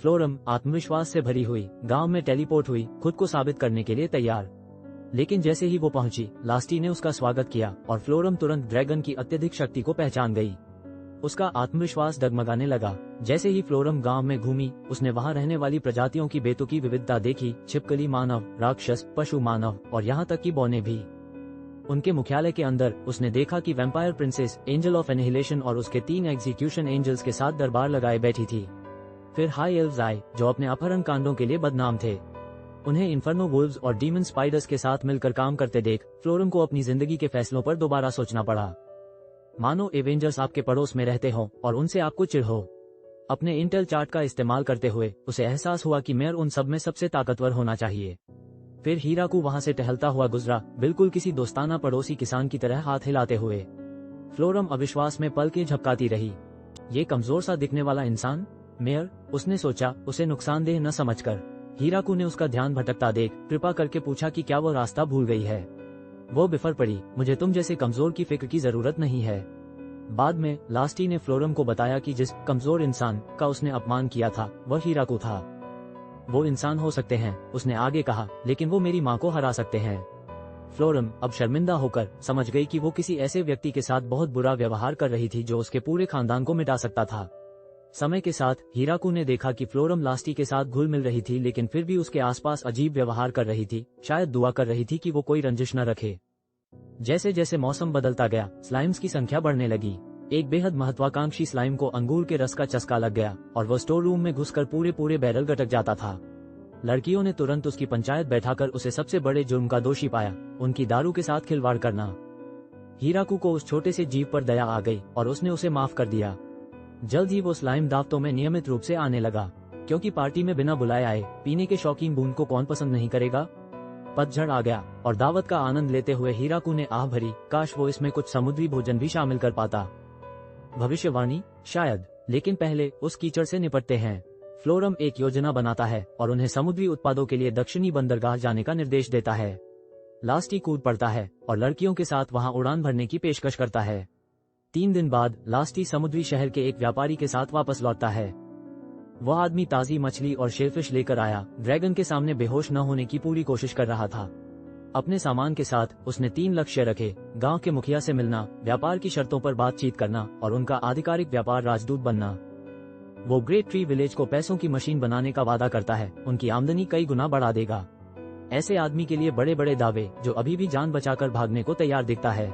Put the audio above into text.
Phloem आत्मविश्वास से भरी हुई गांव में टेलीपोर्ट हुई, खुद को साबित करने के लिए तैयार। लेकिन जैसे ही वो पहुंची, लास्टी ने उसका स्वागत किया और फ्लोरम तुरंत ड्रैगन की अत्यधिक शक्ति को पहचान गई। उसका आत्मविश्वास डगमगाने लगा। जैसे ही फ्लोरम गांव में घूमी, उसने वहां रहने वाली प्रजातियों की बेतुकी विविधता देखी, छिपकली मानव, राक्षस, पशु मानव और यहाँ तक कि बौने भी। उनके मुख्यालय के अंदर उसने देखा कि vampire princess, angel of annihilation और उसके 3 एग्जीक्यूशन एंजल्स के साथ दरबार लगाए बैठी थी। फिर हाई एल्व्स आए, जो अपने अपहरण कांडों के लिए बदनाम थे। उन्हें इन्फर्नो वुल्व्स और डीमन स्पाइडर्स के साथ मिलकर काम करते देख फ्लोरम को अपनी जिंदगी के फैसलों पर दोबारा सोचना पड़ा। मानो एवेंजर्स आपके पड़ोस में रहते हो और उनसे आपको चिढ़ हो। अपने इंटेल चार्ट का इस्तेमाल करते हुए उसे एहसास हुआ कि मेयर उन सब में सबसे ताकतवर होना चाहिए। फिर हीराकू वहां से टहलता हुआ गुजरा, बिल्कुल किसी दोस्ताना पड़ोसी किसान की तरह हाथ हिलाते हुए। फ्लोरम अविश्वास में पलकें झपकाती रही। ये कमजोर सा दिखने वाला इंसान मेयर, उसने सोचा, उसे नुकसानदेह न समझकर। हीराकू ने उसका ध्यान भटकता देख कृपा करके पूछा कि क्या वो रास्ता भूल गई है। वो बिफर पड़ी, मुझे तुम जैसे कमजोर की फिक्र की जरूरत नहीं है। बाद में लास्टी ने फ्लोरम को बताया कि जिस कमजोर इंसान का उसने अपमान किया था वह हीराकू था। वो इंसान हो सकते हैं, उसने आगे कहा, लेकिन वो मेरी माँ को हरा सकते हैं। फ्लोरम अब शर्मिंदा होकर समझ गई कि वो किसी ऐसे व्यक्ति के साथ बहुत बुरा व्यवहार कर रही थी जो उसके पूरे खानदान को मिटा सकता था। समय के साथ हीराकू ने देखा कि फ्लोरम लास्टी के साथ घुल मिल रही थी, लेकिन फिर भी उसके आसपास अजीब व्यवहार कर रही थी, शायद दुआ कर रही थी कि वो कोई रंजिश न रखे। जैसे जैसे मौसम बदलता गया, स्लाइम्स की संख्या बढ़ने लगी। एक बेहद महत्वाकांक्षी स्लाइम को अंगूर के रस का चस्का लग गया और वो स्टोर रूम में घुसकर पूरे बैरल गटक जाता था। लड़कियों ने तुरंत उसकी पंचायत बैठाकर उसे सबसे बड़े जुर्म का दोषी पाया, उनकी दारू के साथ खिलवाड़ करना। हीराकू को उस छोटे से जीव पर दया आ गई और उसने उसे माफ कर दिया। जल्द ही वो स्लाइम दावतों में नियमित रूप से आने लगा, क्योंकि पार्टी में बिना बुलाए आए पीने के शौकीन बूंद को कौन पसंद नहीं करेगा। पतझड़ आ गया और दावत का आनंद लेते हुए हीराकू ने आह भरी, काश वो इसमें कुछ समुद्री भोजन भी शामिल कर पाता। भविष्यवाणी शायद, लेकिन पहले उस कीचड़ से निपटते हैं। फ्लोरम एक योजना बनाता है और उन्हें समुद्री उत्पादों के लिए दक्षिणी बंदरगाह जाने का निर्देश देता है। लास्टी कूद पड़ता है और लड़कियों के साथ वहां उड़ान भरने की पेशकश करता है। 3 दिन बाद लास्टी समुद्री शहर के एक व्यापारी के साथ वापस लौटता है। वह आदमी ताजी मछली और शेलफिश लेकर आया, ड्रैगन के सामने बेहोश न होने की पूरी कोशिश कर रहा था। अपने सामान के साथ उसने 3 लक्ष्य रखे, गांव के मुखिया से मिलना, व्यापार की शर्तों पर बातचीत करना और उनका आधिकारिक व्यापार राजदूत बनना। वो ग्रेट ट्री विलेज को पैसों की मशीन बनाने का वादा करता है, उनकी आमदनी कई गुना बढ़ा देगा। ऐसे आदमी के लिए बड़े बड़े दावे, जो अभी भी जान बचाकर भागने को तैयार दिखता है।